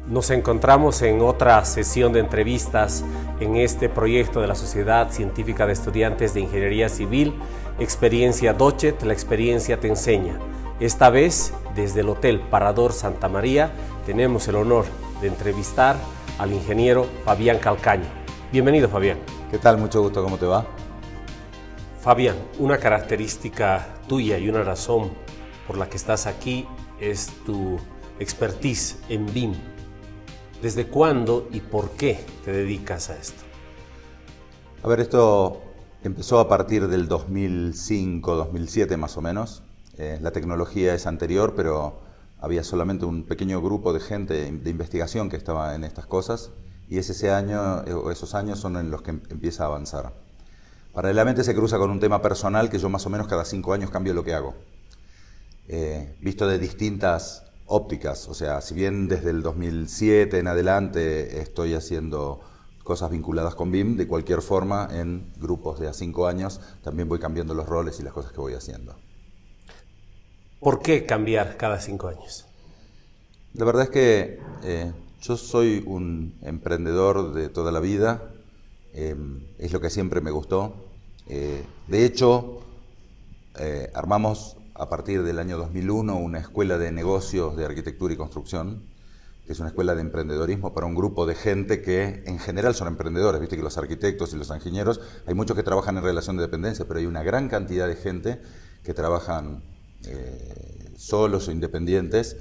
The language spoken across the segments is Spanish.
Nos encontramos en otra sesión de entrevistas en este proyecto de la Sociedad Científica de Estudiantes de Ingeniería Civil, Experiencia Dochet, la experiencia te enseña. Esta vez, desde el Hotel Parador Santa María, tenemos el honor de entrevistar al ingeniero Fabián Calcaño. Bienvenido, Fabián. ¿Qué tal? Mucho gusto, ¿cómo te va? Fabián, una característica tuya y una razón por la que estás aquí es tu expertise en BIM. ¿Desde cuándo y por qué te dedicas a esto? A ver, esto empezó a partir del 2005, 2007 más o menos. La tecnología es anterior, pero había solamente un pequeño grupo de gente de investigación que estaba en estas cosas y esos años son en los que empieza a avanzar. Paralelamente se cruza con un tema personal que yo más o menos cada 5 años cambio lo que hago. Visto de distintas ópticas, o sea, si bien desde el 2007 en adelante estoy haciendo cosas vinculadas con BIM, de cualquier forma en grupos de a 5 años también voy cambiando los roles y las cosas que voy haciendo. ¿Por qué cambiar cada 5 años? La verdad es que yo soy un emprendedor de toda la vida, es lo que siempre me gustó. De hecho, armamos a partir del año 2001 una escuela de negocios de arquitectura y construcción, que es una escuela de emprendedorismo para un grupo de gente que en general son emprendedores. Viste que los arquitectos y los ingenieros, hay muchos que trabajan en relación de dependencia, pero hay una gran cantidad de gente que trabajan solos o independientes,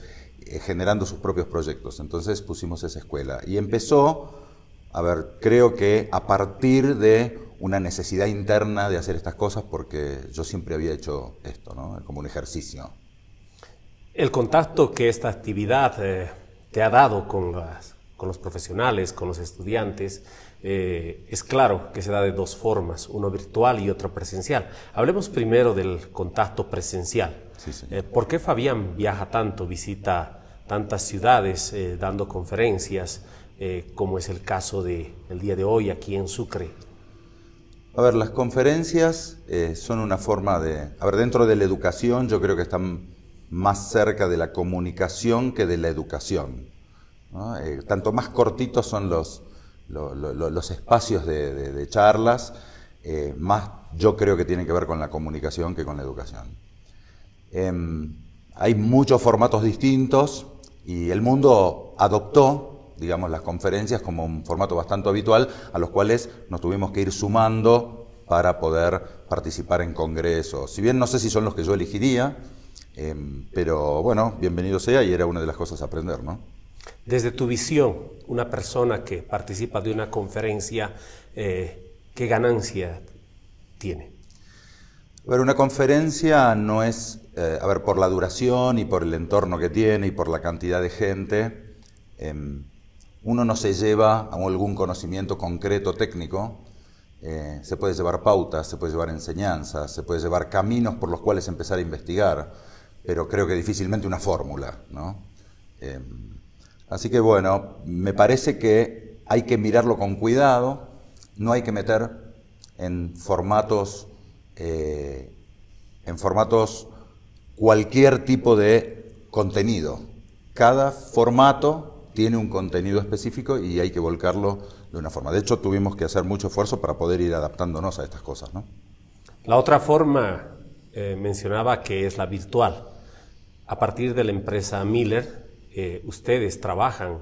generando sus propios proyectos. Entonces pusimos esa escuela y empezó, creo que a partir de una necesidad interna de hacer estas cosas, porque yo siempre había hecho esto, ¿no? Como un ejercicio. El contacto que esta actividad te ha dado con los profesionales, con los estudiantes, es claro que se da de dos formas, uno virtual y otro presencial. Hablemos primero del contacto presencial. Sí, sí. ¿Por qué Fabián viaja tanto, visita tantas ciudades dando conferencias, como es el caso del día de hoy aquí en Sucre? Las conferencias son una forma de... dentro de la educación yo creo que están más cerca de la comunicación que de la educación, ¿no? Tanto más cortitos son los espacios de charlas, más yo creo que tienen que ver con la comunicación que con la educación. Hay muchos formatos distintos y el mundo adoptó, digamos, las conferencias como un formato bastante habitual, a los cuales nos tuvimos que ir sumando para poder participar en congresos. Si bien no sé si son los que yo elegiría, pero bueno, bienvenido sea y era una de las cosas a aprender, ¿no? Desde tu visión, una persona que participa de una conferencia, ¿qué ganancia tiene? Una conferencia no es, por la duración y por el entorno que tiene y por la cantidad de gente, uno no se lleva algún conocimiento concreto técnico, se puede llevar pautas, se puede llevar enseñanzas, se puede llevar caminos por los cuales empezar a investigar, pero creo que difícilmente una fórmula, ¿no? Así que bueno, me parece que hay que mirarlo con cuidado, no hay que meter en formatos cualquier tipo de contenido. Cada formato tiene un contenido específico y hay que volcarlo de una forma. De hecho, tuvimos que hacer mucho esfuerzo para poder ir adaptándonos a estas cosas, ¿no? La otra forma mencionaba que es la virtual. A partir de la empresa Miller, ustedes trabajan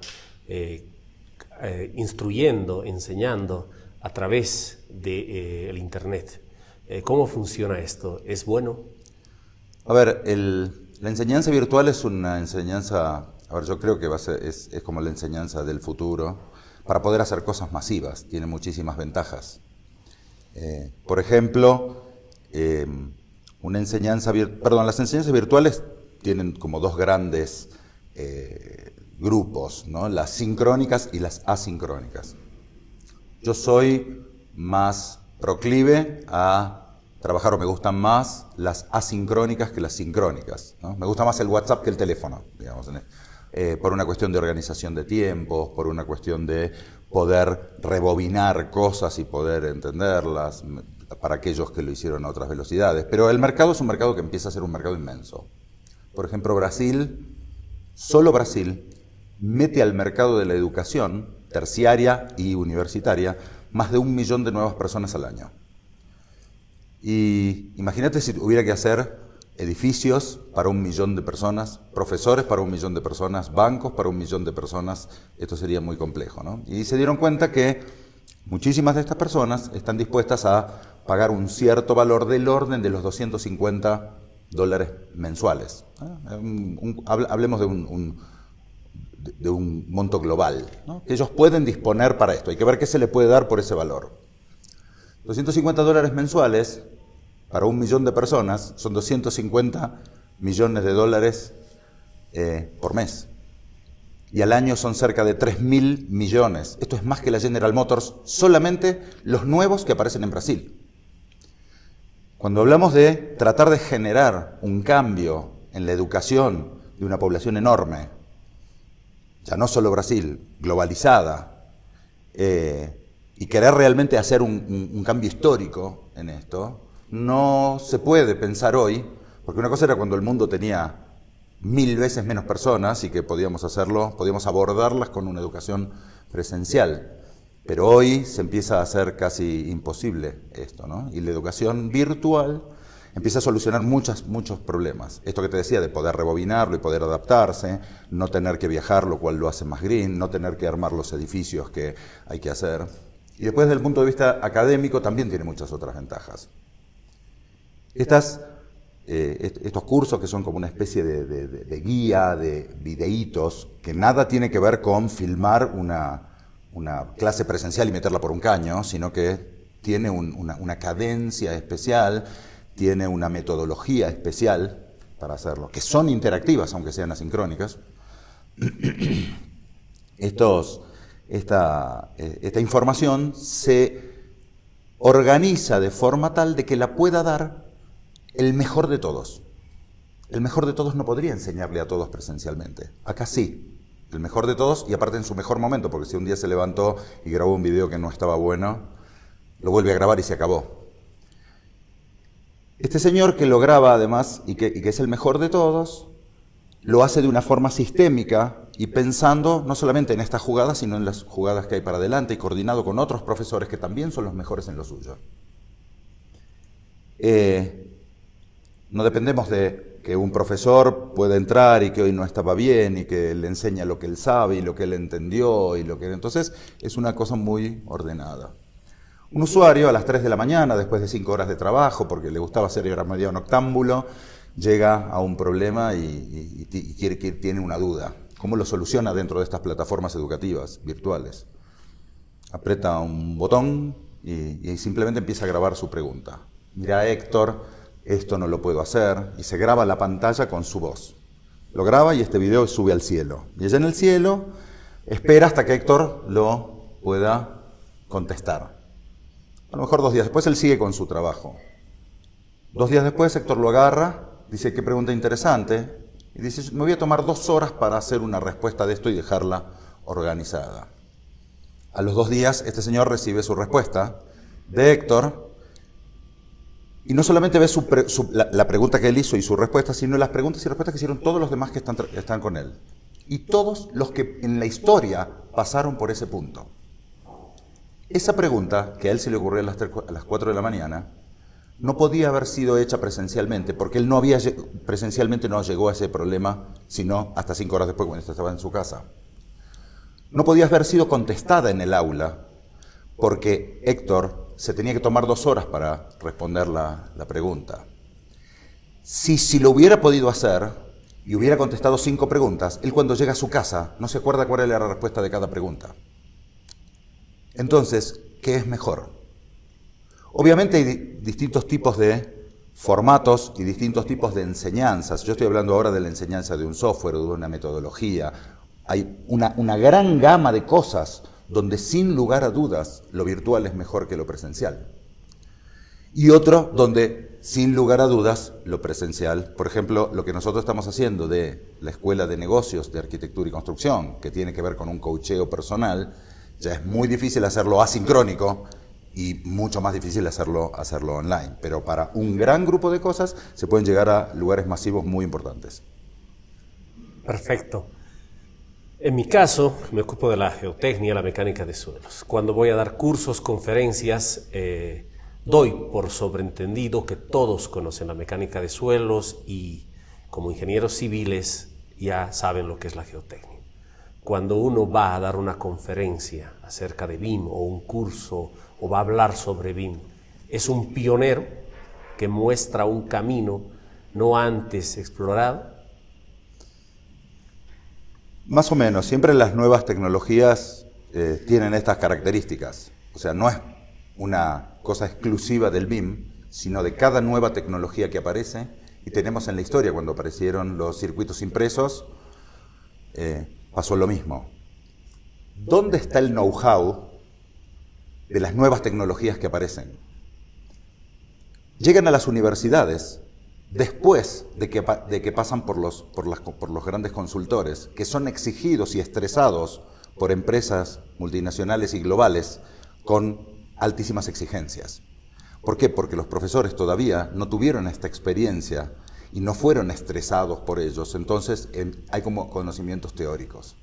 instruyendo, enseñando a través del Internet. ¿Cómo funciona esto? ¿Es bueno? La enseñanza virtual es una enseñanza... yo creo que es como la enseñanza del futuro para poder hacer cosas masivas. Tiene muchísimas ventajas. Por ejemplo, las enseñanzas virtuales tienen como dos grandes grupos, ¿no? Las sincrónicas y las asincrónicas. Yo soy más proclive a trabajar, o me gustan más las asincrónicas que las sincrónicas, ¿no? Me gusta más el WhatsApp que el teléfono, digamos, por una cuestión de organización de tiempos, por una cuestión de poder rebobinar cosas y poder entenderlas para aquellos que lo hicieron a otras velocidades. Pero el mercado es un mercado que empieza a ser un mercado inmenso. Por ejemplo, Brasil, solo Brasil, mete al mercado de la educación terciaria y universitaria más de 1 millón de nuevas personas al año. Y imagínate si hubiera que hacer edificios para 1 millón de personas, profesores para 1 millón de personas, bancos para 1 millón de personas. Esto sería muy complejo, ¿no? Y se dieron cuenta que muchísimas de estas personas están dispuestas a pagar un cierto valor del orden de los $250 mensuales. Hablemos de un monto global, ¿no?, que ellos pueden disponer para esto. Hay que ver qué se le puede dar por ese valor. $250 mensuales para 1 millón de personas son 250 millones de dólares por mes. Y al año son cerca de 3.000 millones. Esto es más que la General Motors, solamente los nuevos que aparecen en Brasil. Cuando hablamos de tratar de generar un cambio en la educación de una población enorme, ya no solo Brasil, globalizada, y querer realmente hacer un cambio histórico en esto, no se puede pensar hoy, porque una cosa era cuando el mundo tenía 1000 veces menos personas y que podíamos hacerlo, podíamos abordarlas con una educación presencial. Pero hoy se empieza a hacer casi imposible esto, ¿no? Y la educación virtual empieza a solucionar muchos problemas. Esto que te decía, de poder rebobinarlo y poder adaptarse, no tener que viajar, lo cual lo hace más green, no tener que armar los edificios que hay que hacer. Y después, desde el punto de vista académico, también tiene muchas otras ventajas. Estos cursos, que son como una especie de guía, de videitos, que nada tiene que ver con filmar una clase presencial y meterla por un caño, sino que tiene una cadencia especial, tiene una metodología especial para hacerlo, que son interactivas, aunque sean asincrónicas. Esta información se organiza de forma tal de que la pueda dar el mejor de todos. El mejor de todos no podría enseñarle a todos presencialmente. Acá sí. El mejor de todos, y aparte en su mejor momento, porque si un día se levantó y grabó un video que no estaba bueno, lo vuelve a grabar y se acabó. Este señor que lo graba además y que es el mejor de todos, lo hace de una forma sistémica y pensando no solamente en estas jugadas, sino en las jugadas que hay para adelante y coordinado con otros profesores que también son los mejores en lo suyo. No dependemos de que un profesor pueda entrar y que hoy no estaba bien y que le enseña lo que él sabe y lo que él entendió y lo que... Entonces es una cosa muy ordenada. Un usuario a las 3 de la mañana, después de 5 horas de trabajo, porque le gustaba hacer, era medio noctámbulo, llega a un problema y tiene una duda. ¿Cómo lo soluciona dentro de estas plataformas educativas virtuales? Aprieta un botón y simplemente empieza a grabar su pregunta. Mira, Héctor, esto no lo puedo hacer, y se graba la pantalla con su voz. Lo graba y este video sube al cielo. Y allá en el cielo espera hasta que Héctor lo pueda contestar. A lo mejor 2 días después él sigue con su trabajo. 2 días después Héctor lo agarra, dice, qué pregunta interesante, y dice, me voy a tomar 2 horas para hacer una respuesta de esto y dejarla organizada. A los 2 días este señor recibe su respuesta de Héctor, y no solamente ve la pregunta que él hizo y su respuesta, sino las preguntas y respuestas que hicieron todos los demás que están con él. Y todos los que en la historia pasaron por ese punto. Esa pregunta, que a él se le ocurrió a las 4 de la mañana, no podía haber sido hecha presencialmente, porque él presencialmente no llegó a ese problema, sino hasta 5 horas después, cuando estaba en su casa. No podía haber sido contestada en el aula, porque Héctor se tenía que tomar 2 horas para responder la pregunta. Si lo hubiera podido hacer y hubiera contestado 5 preguntas, él cuando llega a su casa no se acuerda cuál era la respuesta de cada pregunta. Entonces, ¿qué es mejor? Obviamente hay distintos tipos de formatos y distintos tipos de enseñanzas. Yo estoy hablando ahora de la enseñanza de un software o de una metodología. Hay una gran gama de cosas donde sin lugar a dudas lo virtual es mejor que lo presencial. Y otro donde sin lugar a dudas lo presencial, por ejemplo, lo que nosotros estamos haciendo de la Escuela de Negocios de Arquitectura y Construcción, que tiene que ver con un coacheo personal, ya es muy difícil hacerlo asincrónico y mucho más difícil hacerlo online. Pero para un gran grupo de cosas se pueden llegar a lugares masivos muy importantes. Perfecto. En mi caso, me ocupo de la geotecnia, la mecánica de suelos. Cuando voy a dar cursos, conferencias, doy por sobreentendido que todos conocen la mecánica de suelos y como ingenieros civiles ya saben lo que es la geotecnia. Cuando uno va a dar una conferencia acerca de BIM o un curso o va a hablar sobre BIM, es un pionero que muestra un camino no antes explorado. Más o menos, siempre las nuevas tecnologías tienen estas características. O sea, no es una cosa exclusiva del BIM, sino de cada nueva tecnología que aparece. Y tenemos en la historia, cuando aparecieron los circuitos impresos, pasó lo mismo. ¿Dónde está el know-how de las nuevas tecnologías que aparecen? Llegan a las universidades después de que pasan por los grandes consultores, que son exigidos y estresados por empresas multinacionales y globales con altísimas exigencias. ¿Por qué? Porque los profesores todavía no tuvieron esta experiencia y no fueron estresados por ellos, entonces hay como conocimientos teóricos.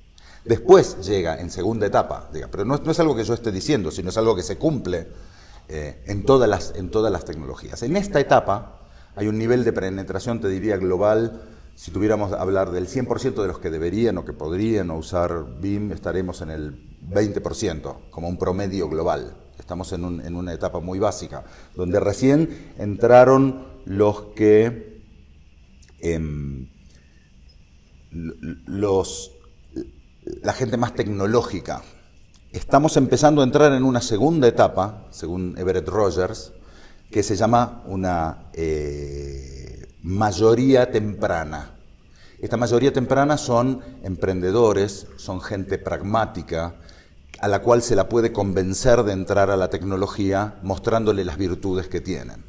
Después llega en segunda etapa, pero no es algo que yo esté diciendo, sino es algo que se cumple en todas las tecnologías. En esta etapa hay un nivel de penetración, te diría, global. Si tuviéramos a hablar del 100% de los que deberían o que podrían usar BIM, estaremos en el 20%, como un promedio global. Estamos en una etapa muy básica, donde recién entraron los que... la gente más tecnológica. Estamos empezando a entrar en una segunda etapa, según Everett Rogers, que se llama una mayoría temprana. Esta mayoría temprana son emprendedores, son gente pragmática, a la cual se la puede convencer de entrar a la tecnología mostrándole las virtudes que tienen.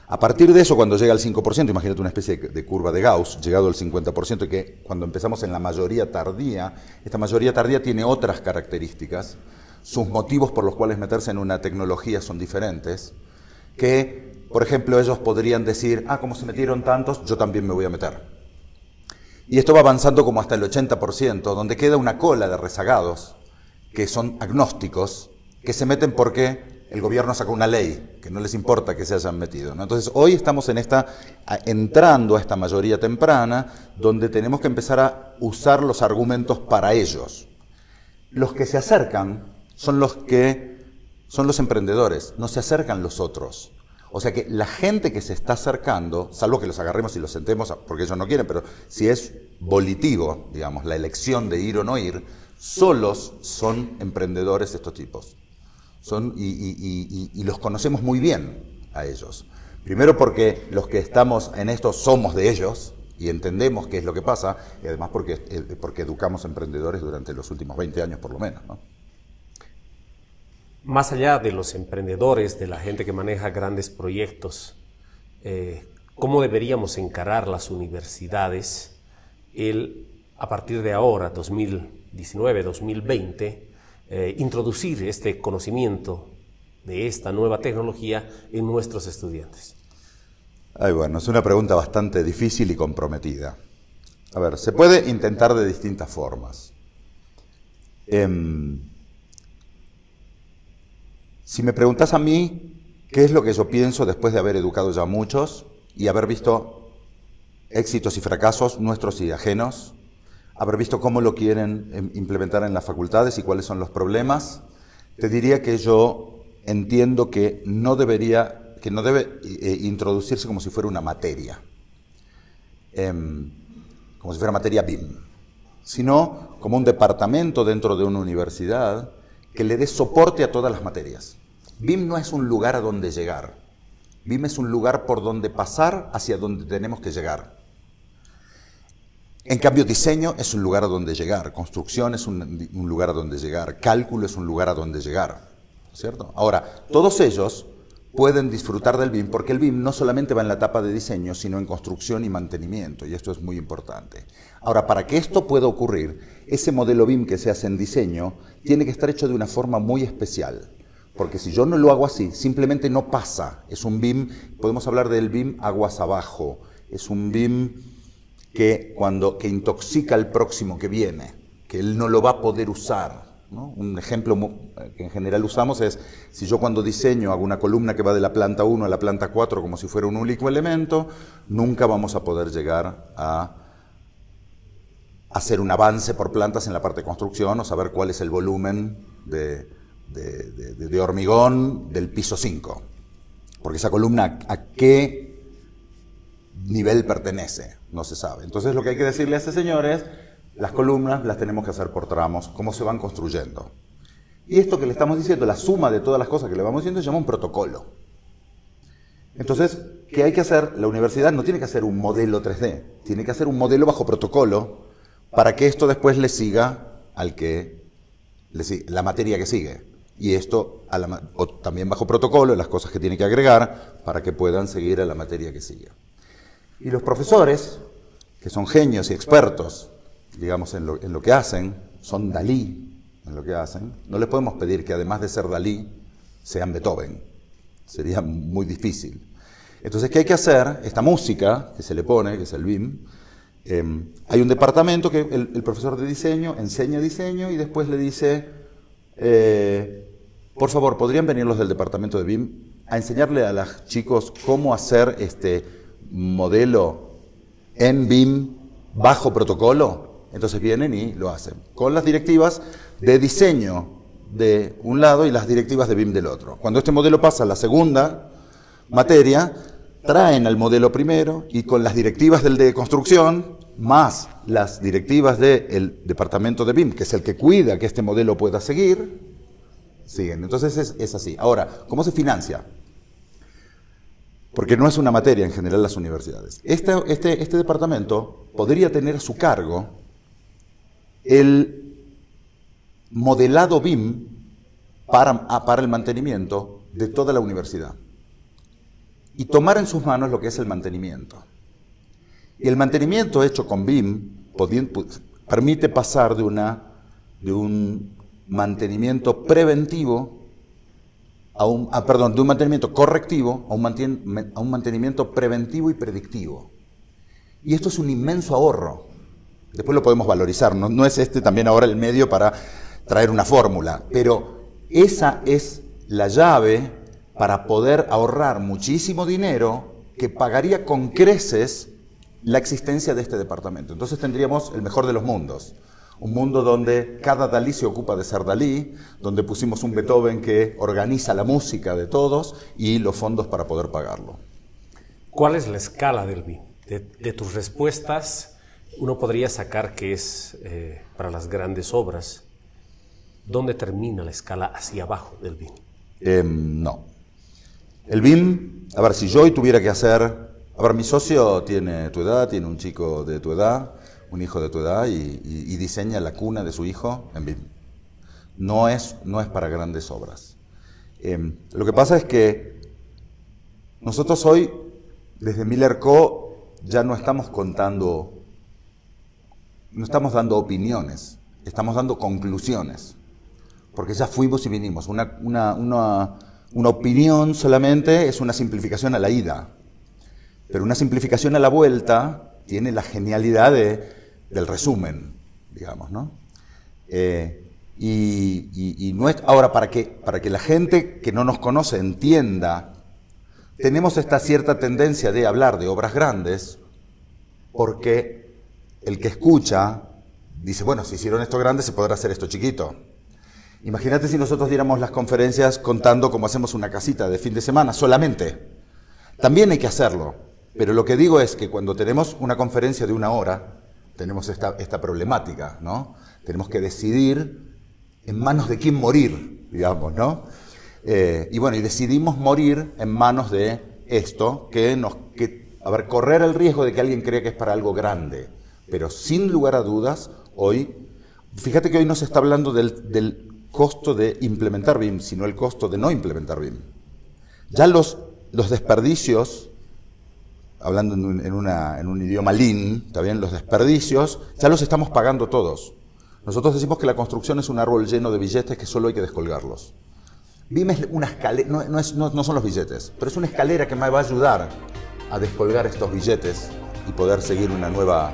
A partir de eso, cuando llega al 5%, imagínate una especie de curva de Gauss, llegado al 50%, que cuando empezamos en la mayoría tardía, esta mayoría tardía tiene otras características, sus motivos por los cuales meterse en una tecnología son diferentes, que, por ejemplo, ellos podrían decir, como se metieron tantos, yo también me voy a meter. Y esto va avanzando como hasta el 80%, donde queda una cola de rezagados, que son agnósticos, que se meten porque el gobierno sacó una ley, que no les importa que se hayan metido, ¿no? Entonces, hoy estamos entrando a esta mayoría temprana, donde tenemos que empezar a usar los argumentos para ellos. Los que se acercan son los emprendedores, no se acercan los otros. O sea que la gente que se está acercando, salvo que los agarremos y los sentemos, porque ellos no quieren, pero si es volitivo, digamos, la elección de ir o no ir, solos son emprendedores de estos tipos. Y los conocemos muy bien a ellos. Primero porque los que estamos en esto somos de ellos y entendemos qué es lo que pasa, y además porque educamos emprendedores durante los últimos 20 años por lo menos, ¿no? Más allá de los emprendedores, de la gente que maneja grandes proyectos, ¿cómo deberíamos encarar las universidades a partir de ahora, 2019, 2020, introducir este conocimiento de esta nueva tecnología en nuestros estudiantes? Bueno, es una pregunta bastante difícil y comprometida. A ver, se puede intentar de distintas formas. Si me preguntas a mí, ¿qué es lo que yo pienso después de haber educado ya a muchos y haber visto éxitos y fracasos nuestros y ajenos, haber visto cómo lo quieren implementar en las facultades y cuáles son los problemas? Te diría que yo entiendo que no debe introducirse como si fuera una materia, como si fuera materia BIM, sino como un departamento dentro de una universidad que le dé soporte a todas las materias. BIM no es un lugar a donde llegar, BIM es un lugar por donde pasar hacia donde tenemos que llegar. En cambio, diseño es un lugar a donde llegar, construcción es un lugar a donde llegar, cálculo es un lugar a donde llegar, ¿cierto? Ahora, todos ellos pueden disfrutar del BIM porque el BIM no solamente va en la etapa de diseño, sino en construcción y mantenimiento, y esto es muy importante. Ahora, para que esto pueda ocurrir, ese modelo BIM que se hace en diseño tiene que estar hecho de una forma muy especial, porque si yo no lo hago así, simplemente no pasa. Es un BIM, podemos hablar del BIM aguas abajo, es un BIM que intoxica al próximo que viene, que él no lo va a poder usar, ¿no? Un ejemplo que en general usamos es, si yo cuando diseño hago una columna que va de la planta 1 a la planta 4 como si fuera un único elemento, nunca vamos a poder llegar a hacer un avance por plantas en la parte de construcción o saber cuál es el volumen de hormigón del piso 5. Porque esa columna a qué nivel pertenece, no se sabe. Entonces lo que hay que decirle a ese señor es, las columnas las tenemos que hacer por tramos, cómo se van construyendo. Y esto que le estamos diciendo, la suma de todas las cosas que le vamos diciendo, se llama un protocolo. Entonces, ¿qué hay que hacer? La universidad no tiene que hacer un modelo 3D, tiene que hacer un modelo bajo protocolo para que esto después le siga la materia que sigue. Y esto o también bajo protocolo, las cosas que tiene que agregar para que puedan seguir a la materia que sigue. Y los profesores, que son genios y expertos, digamos, en lo que hacen, son Dalí en lo que hacen, no les podemos pedir que además de ser Dalí, sean Beethoven. Sería muy difícil. Entonces, ¿qué hay que hacer? Esta música que se le pone, que es el BIM, hay un departamento que el profesor de diseño enseña diseño y después le dice, por favor, ¿podrían venir los del departamento de BIM a enseñarle a los chicos cómo hacer este modelo en BIM bajo protocolo? Entonces vienen y lo hacen, con las directivas de diseño de un lado y las directivas de BIM del otro. Cuando este modelo pasa a la segunda materia, traen al modelo primero y con las directivas del de construcción, más las directivas del departamento de BIM, que es el que cuida que este modelo pueda seguir, siguen. Entonces es así. Ahora, ¿cómo se financia? Porque no es una materia en general las universidades. Este departamento podría tener a su cargo el modelado BIM para el mantenimiento de toda la universidad y tomar en sus manos lo que es el mantenimiento. Y el mantenimiento hecho con BIM permite pasar de un mantenimiento preventivo de un mantenimiento correctivo a un mantenimiento preventivo y predictivo. Y esto es un inmenso ahorro. Después lo podemos valorizar, no es también ahora el medio para traer una fórmula, pero esa es la llave para poder ahorrar muchísimo dinero que pagaría con creces la existencia de este departamento. Entonces tendríamos el mejor de los mundos. Un mundo donde cada Dalí se ocupa de ser Dalí, donde pusimos un Beethoven que organiza la música de todos y los fondos para poder pagarlo. ¿Cuál es la escala del BIM? De tus respuestas, uno podría sacar que es para las grandes obras. ¿Dónde termina la escala hacia abajo del BIM? No. El BIM, a ver, si yo hoy tuviera que hacer... A ver, mi socio tiene tu edad, tiene un chico de tu edad, un hijo de tu edad y diseña la cuna de su hijo en BIM. No es para grandes obras. Lo que pasa es que nosotros hoy, desde Miller Co, ya no estamos dando opiniones, estamos dando conclusiones, porque ya fuimos y vinimos. Una opinión solamente es una simplificación a la ida, pero una simplificación a la vuelta tiene la genialidad del resumen, digamos, ¿no? Y no es, ahora, para que la gente que no nos conoce entienda, tenemos esta cierta tendencia de hablar de obras grandes, porque el que escucha dice, bueno, si hicieron esto grande, se podrá hacer esto chiquito. Imagínate si nosotros diéramos las conferencias contando cómo hacemos una casita de fin de semana solamente. También hay que hacerlo, pero lo que digo es que cuando tenemos una conferencia de 1 hora, tenemos esta problemática, ¿no? Tenemos que decidir en manos de quién morir, digamos, ¿no? Y bueno, y decidimos morir en manos de esto, correr el riesgo de que alguien crea que es para algo grande. Pero sin lugar a dudas, hoy, fíjate que hoy no se está hablando del costo de implementar BIM, sino el costo de no implementar BIM. Ya los desperdicios, hablando en un idioma lean, ¿está bien? Los desperdicios, ya los estamos pagando todos. Nosotros decimos que la construcción es un árbol lleno de billetes que solo hay que descolgarlos. BIM es una escalera, no son los billetes, pero es una escalera que me va a ayudar a descolgar estos billetes y poder seguir una nueva